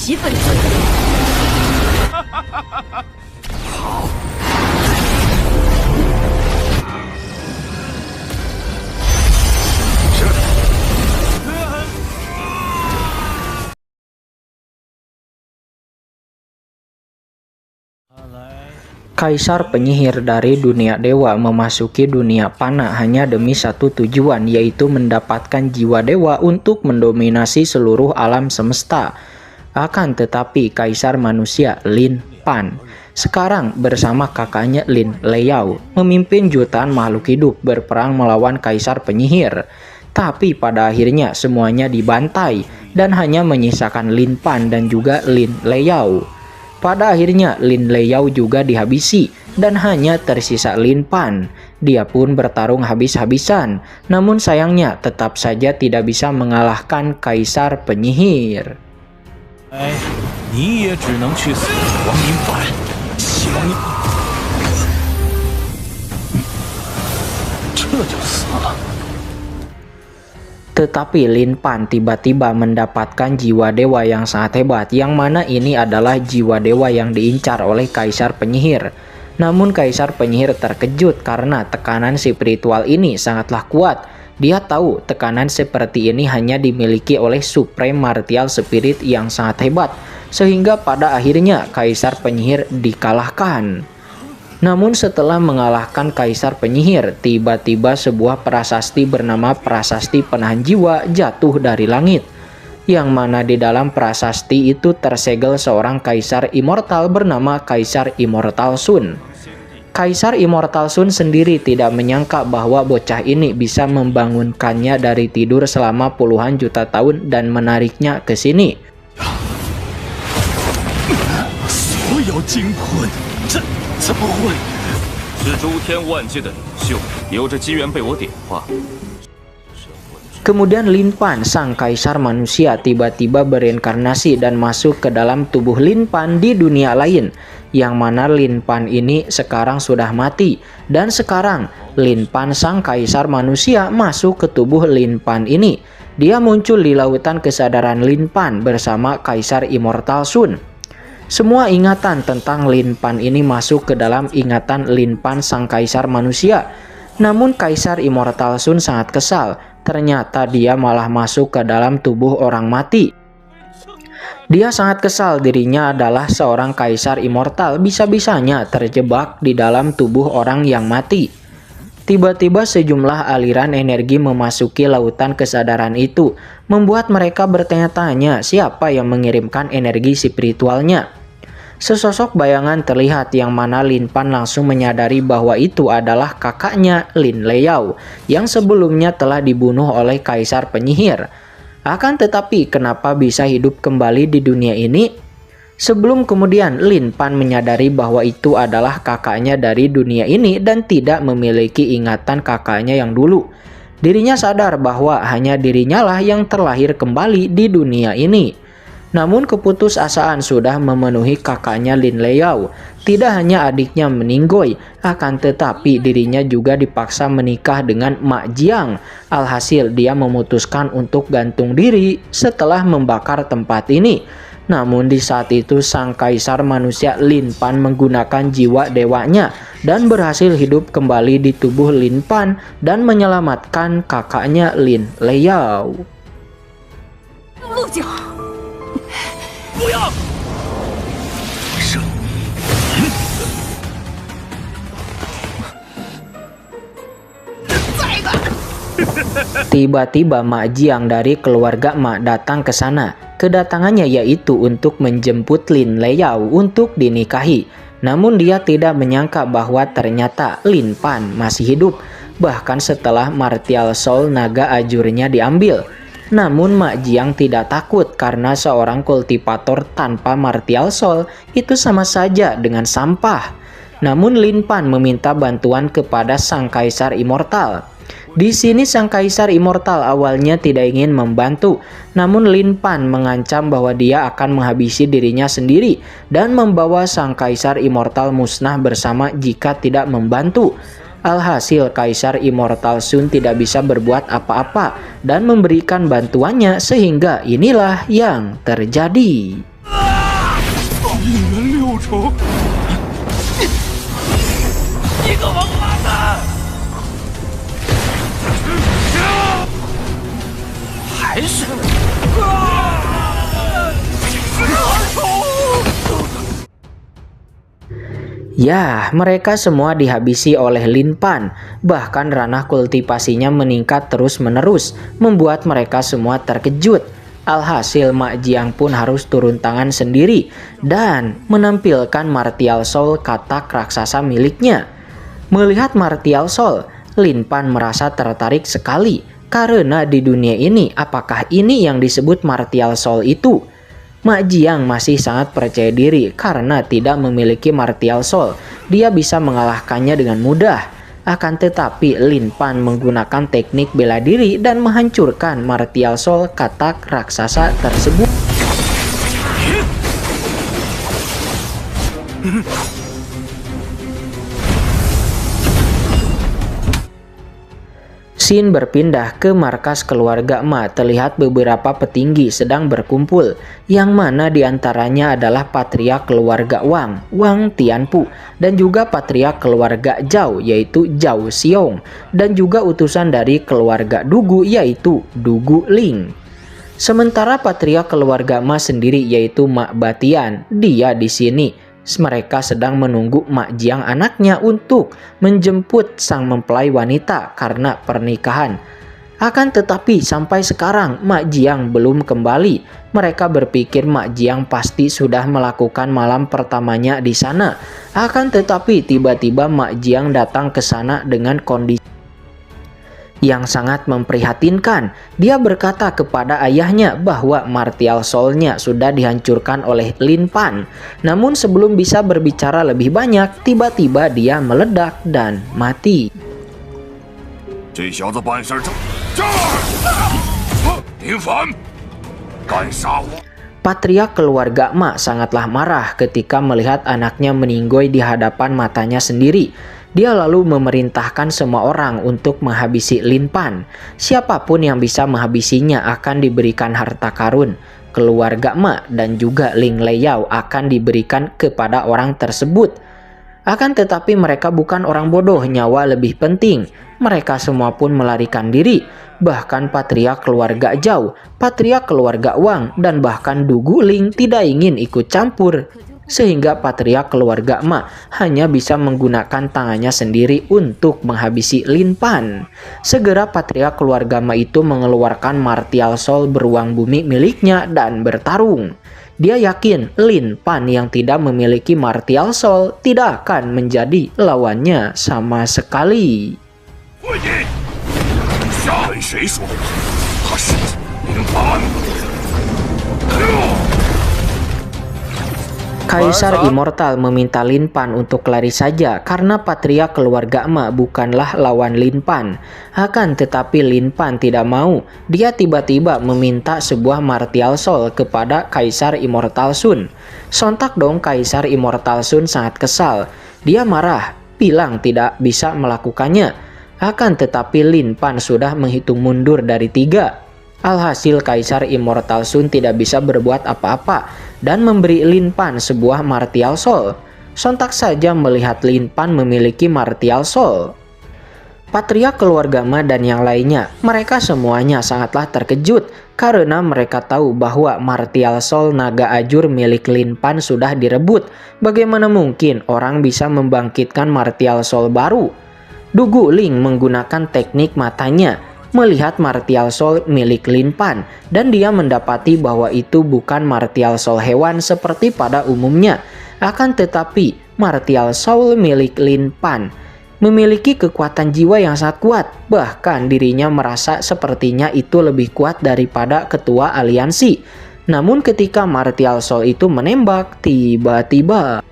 七分准。好。 Kaisar penyihir dari dunia dewa memasuki dunia panah hanya demi satu tujuan, yaitu mendapatkan jiwa dewa untuk mendominasi seluruh alam semesta. Akan tetapi Kaisar manusia Lin Pan sekarang bersama kakaknya Lin Leyao memimpin jutaan makhluk hidup berperang melawan Kaisar penyihir. Tapi pada akhirnya semuanya dibantai dan hanya menyisakan Lin Pan dan juga Lin Leyao. Pada akhirnya Lin Leyao juga dihabisi dan hanya tersisa Lin Pan. Dia pun bertarung habis-habisan, namun sayangnya tetap saja tidak bisa mengalahkan Kaisar penyihir. 你也只能去死，王林凡，希望你这就死了。 Tetapi Lin Pan tiba-tiba mendapatkan jiwa dewa yang sangat hebat, yang mana ini adalah jiwa dewa yang diincar oleh Kaisar penyihir. Namun Kaisar penyihir terkejut karena tekanan spiritual ini sangatlah kuat. Dia tahu tekanan seperti ini hanya dimiliki oleh Supreme Martial Spirit yang sangat hebat, sehingga pada akhirnya Kaisar penyihir dikalahkan. Namun setelah mengalahkan Kaisar penyihir, tiba-tiba sebuah prasasti bernama Prasasti Penahan Jiwa jatuh dari langit. Yang mana di dalam prasasti itu tersegel seorang Kaisar Immortal bernama Kaisar Immortal Sun. Kaisar Immortal Sun sendiri tidak menyangka bahwa bocah ini bisa membangunkannya dari tidur selama puluhan juta tahun dan menariknya ke sini. 所有精魂，这怎么会？是诸天万界的领袖，有着机缘被我点化。 Kemudian Lin Pan, sang kaisar manusia, tiba-tiba bereinkarnasi dan masuk ke dalam tubuh Lin Pan di dunia lain. Yang mana Lin Pan ini sekarang sudah mati. Dan sekarang Lin Pan, sang kaisar manusia, masuk ke tubuh Lin Pan ini. Dia muncul di lautan kesadaran Lin Pan bersama Kaisar Immortal Sun. Semua ingatan tentang Lin Pan ini masuk ke dalam ingatan Lin Pan, sang kaisar manusia. Namun Kaisar Immortal Sun sangat kesal. Ternyata dia malah masuk ke dalam tubuh orang mati. Dia sangat kesal dirinya adalah seorang kaisar immortal, bisa-bisanya terjebak di dalam tubuh orang yang mati. Tiba-tiba sejumlah aliran energi memasuki lautan kesadaran itu, membuat mereka bertanya-tanya siapa yang mengirimkan energi spiritualnya. Sesosok bayangan terlihat yang mana Lin Pan langsung menyadari bahwa itu adalah kakaknya Lin Leyao yang sebelumnya telah dibunuh oleh Kaisar penyihir. Akan tetapi kenapa bisa hidup kembali di dunia ini? Sebelum kemudian Lin Pan menyadari bahwa itu adalah kakaknya dari dunia ini dan tidak memiliki ingatan kakaknya yang dulu. Dirinya sadar bahwa hanya dirinya lah yang terlahir kembali di dunia ini. Namun keputusasaan sudah memenuhi kakaknya Lin Leyao. Tidak hanya adiknya meninggoy, akan tetapi dirinya juga dipaksa menikah dengan Mak Jiang. Alhasil dia memutuskan untuk gantung diri setelah membakar tempat ini. Namun di saat itu sang kaisar manusia Lin Pan menggunakan jiwa dewanya dan berhasil hidup kembali di tubuh Lin Pan dan menyelamatkan kakaknya Lin Leyao. 陆九。 不要！生！再一个！ Tiba-tiba Mak Jiang dari keluarga Mak datang ke sana. Kedatangannya yaitu untuk menjemput Lin Leyao untuk dinikahi. Namun dia tidak menyangka bahwa ternyata Lin Pan masih hidup, bahkan setelah Martial Soul naga ajurnya diambil. Namun Mak Jiang tidak takut karena seorang kultivator tanpa Martial Soul itu sama saja dengan sampah. Namun Lin Pan meminta bantuan kepada sang kaisar immortal. Di sini sang kaisar immortal awalnya tidak ingin membantu, namun Lin Pan mengancam bahwa dia akan menghabisi dirinya sendiri dan membawa sang kaisar immortal musnah bersama jika tidak membantu. Alhasil Kaisar Immortal Sun tidak bisa berbuat apa-apa dan memberikan bantuannya, sehingga inilah yang terjadi. 救出！你个王八蛋！还是。 Ya, mereka semua dihabisi oleh Lin Pan. Bahkan ranah kultivasinya meningkat terus-menerus, membuat mereka semua terkejut. Alhasil Mak Jiang pun harus turun tangan sendiri dan menampilkan Martial Soul katak raksasa miliknya. Melihat Martial Soul, Lin Pan merasa tertarik sekali karena di dunia ini apakah ini yang disebut Martial Soul itu? Mak Jiang masih sangat percaya diri karena tidak memiliki Martial Soul. Dia bisa mengalahkannya dengan mudah. Akan tetapi Lin Pan menggunakan teknik bela diri dan menghancurkan Martial Soul katak raksasa tersebut. Scene berpindah ke markas keluarga Ma. Terlihat beberapa petinggi sedang berkumpul, yang mana diantaranya adalah patriark keluarga Wang, Wang Tianpu, dan juga patriark keluarga Zhao, yaitu Zhao Xiong, dan juga utusan dari keluarga Dugu, yaitu Dugu Ling. Sementara patriark keluarga Ma sendiri, yaitu Mak Batian, dia di sini. Mereka sedang menunggu Mak Jiang anaknya untuk menjemput sang mempelai wanita karena pernikahan. Akan tetapi sampai sekarang Mak Jiang belum kembali. Mereka berpikir Mak Jiang pasti sudah melakukan malam pertamanya di sana. Akan tetapi tiba-tiba Mak Jiang datang ke sana dengan kondisi yang sangat memprihatinkan. Dia berkata kepada ayahnya bahwa Martial Soul-nya sudah dihancurkan oleh Lin Pan. Namun sebelum bisa berbicara lebih banyak, tiba-tiba dia meledak dan mati. Patriark keluarga Ma sangatlah marah ketika melihat anaknya meninggoy di hadapan matanya sendiri. Dia lalu memerintahkan semua orang untuk menghabisi Lin Pan. Siapapun yang bisa menghabisinya akan diberikan harta karun. Keluarga Ma dan juga Ling Leyao akan diberikan kepada orang tersebut. Akan tetapi mereka bukan orang bodoh, nyawa lebih penting. Mereka semua pun melarikan diri. Bahkan patriark keluarga Zhao, patriark keluarga Wang, dan bahkan Dugu Ling tidak ingin ikut campur. Sehingga patriark keluarga Ma hanya bisa menggunakan tangannya sendiri untuk menghabisi Lin Pan. Segera patriark keluarga Ma itu mengeluarkan Martial Soul beruang bumi miliknya dan bertarung. Dia yakin Lin Pan yang tidak memiliki Martial Soul tidak akan menjadi lawannya sama sekali. Kaisar Immortal meminta Lin Pan untuk lari saja karena patriark keluarga Ma bukanlah lawan Lin Pan. Akan tetapi Lin Pan tidak mau. Dia tiba-tiba meminta sebuah Martial Soul kepada Kaisar Immortal Sun. Sontak dong Kaisar Immortal Sun sangat kesal. Dia marah, bilang tidak bisa melakukannya. Akan tetapi Lin Pan sudah menghitung mundur dari 3. Alhasil Kaisar Immortal Sun tidak bisa berbuat apa-apa dan memberi Lin Pan sebuah Martial Soul. Sontak saja melihat Lin Pan memiliki Martial Soul. Patriark keluarga Ma dan yang lainnya, mereka semuanya sangatlah terkejut karena mereka tahu bahwa Martial Soul naga ajur milik Lin Pan sudah direbut. Bagaimana mungkin orang bisa membangkitkan Martial Soul baru? Dugu Ling menggunakan teknik matanya melihat Martial Soul milik Lin Pan dan dia mendapati bahwa itu bukan Martial Soul hewan seperti pada umumnya. Akan tetapi Martial Soul milik Lin Pan memiliki kekuatan jiwa yang sangat kuat. Bahkan dirinya merasa sepertinya itu lebih kuat daripada ketua aliansi. Namun ketika Martial Soul itu menembak, tiba-tiba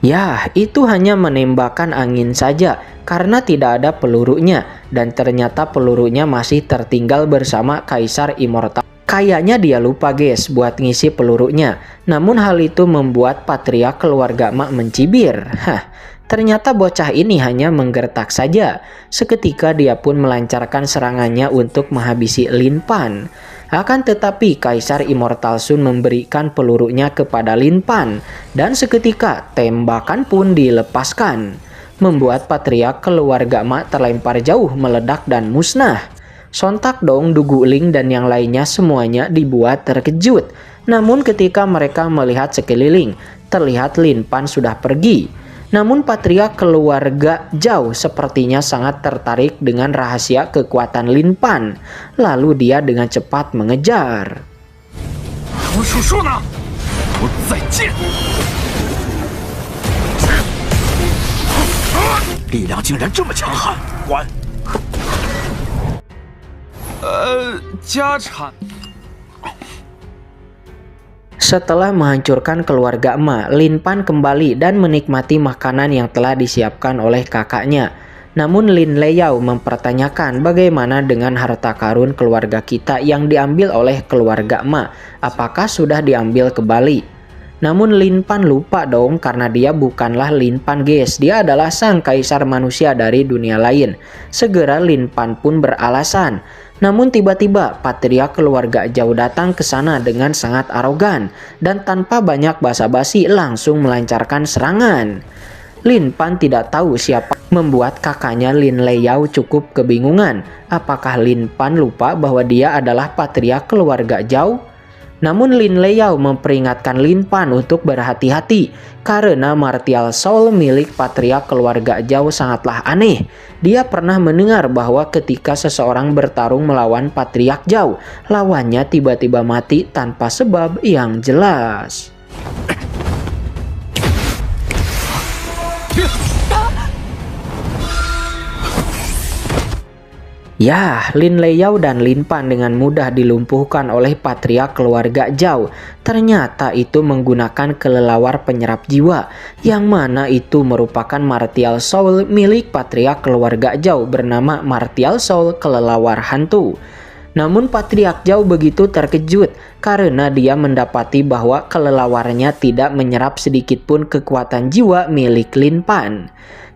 ya, itu hanya menembakkan angin saja karena tidak ada pelurunya dan ternyata pelurunya masih tertinggal bersama Kaisar Immortal. Kayaknya dia lupa guys buat ngisi pelurunya. Namun hal itu membuat patriark keluarga Ma mencibir. Ternyata bocah ini hanya menggertak saja. Seketika dia pun melancarkan serangannya untuk menghabisi Lin Pan. Akan tetapi Kaisar Immortal Sun memberikan pelurunya kepada Lin Pan dan seketika tembakan pun dilepaskan, membuat patriark keluarga Ma terlempar jauh, meledak dan musnah. Sontak dong Du Guling dan yang lainnya semuanya dibuat terkejut. Namun ketika mereka melihat sekeliling, terlihat Lin Pan sudah pergi. Namun patriark keluarga Zhao sepertinya sangat tertarik dengan rahasia kekuatan Lin Pan. Lalu dia dengan cepat mengejar. 我数数呢，我再见。力量竟然这么强悍，关。家产。 Setelah menghancurkan keluarga Ma, Lin Pan kembali dan menikmati makanan yang telah disiapkan oleh kakaknya. Namun Lin Leyao mempertanyakan bagaimana dengan harta karun keluarga kita yang diambil oleh keluarga Ma, apakah sudah diambil kembali? Namun Lin Pan lupa dong karena dia bukanlah Lin Pan guys, dia adalah sang kaisar manusia dari dunia lain. Segera Lin Pan pun beralasan. Namun tiba-tiba patriark keluarga Zhao datang ke sana dengan sangat arogan dan tanpa banyak basa-basi langsung melancarkan serangan. Lin Pan tidak tahu siapa, membuat kakaknya Lin Leyao cukup kebingungan. Apakah Lin Pan lupa bahwa dia adalah patriark keluarga Zhao? Namun Lin Leyao memperingatkan Lin Pan untuk berhati-hati karena martial soul milik patriark keluarga Zhao sangatlah aneh. Dia pernah mendengar bahwa ketika seseorang bertarung melawan patriark Zhao, lawannya tiba-tiba mati tanpa sebab yang jelas. Ya, Lin Leyao dan Lin Pan dengan mudah dilumpuhkan oleh patriark keluarga Zhao. Ternyata itu menggunakan kelelawar penyerap jiwa, yang mana itu merupakan martial soul milik patriark keluarga Zhao bernama martial soul kelelawar hantu. Namun patriark Zhao begitu terkejut karena dia mendapati bahwa kelelawarnya tidak menyerap sedikit pun kekuatan jiwa milik Lin Pan.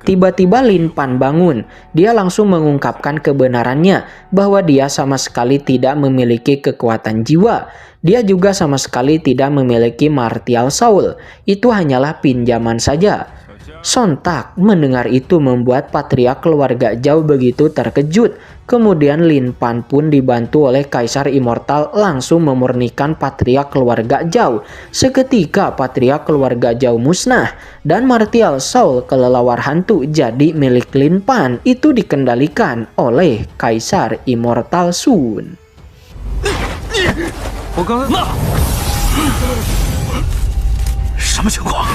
Tiba-tiba Lin Pan bangun. Dia langsung mengungkapkan kebenarannya bahwa dia sama sekali tidak memiliki kekuatan jiwa. Dia juga sama sekali tidak memiliki martial soul. Itu hanyalah pinjaman saja. Sontak mendengar itu membuat patriark keluarga Zhao begitu terkejut. Kemudian Lin Pan pun dibantu oleh Kaisar Immortal langsung memurnikan patriark keluarga Zhao. Seketika patriark keluarga Zhao musnah dan martial soul kelelawar hantu jadi milik Lin Pan itu dikendalikan oleh Kaisar Immortal Sun. 我刚才什么情况？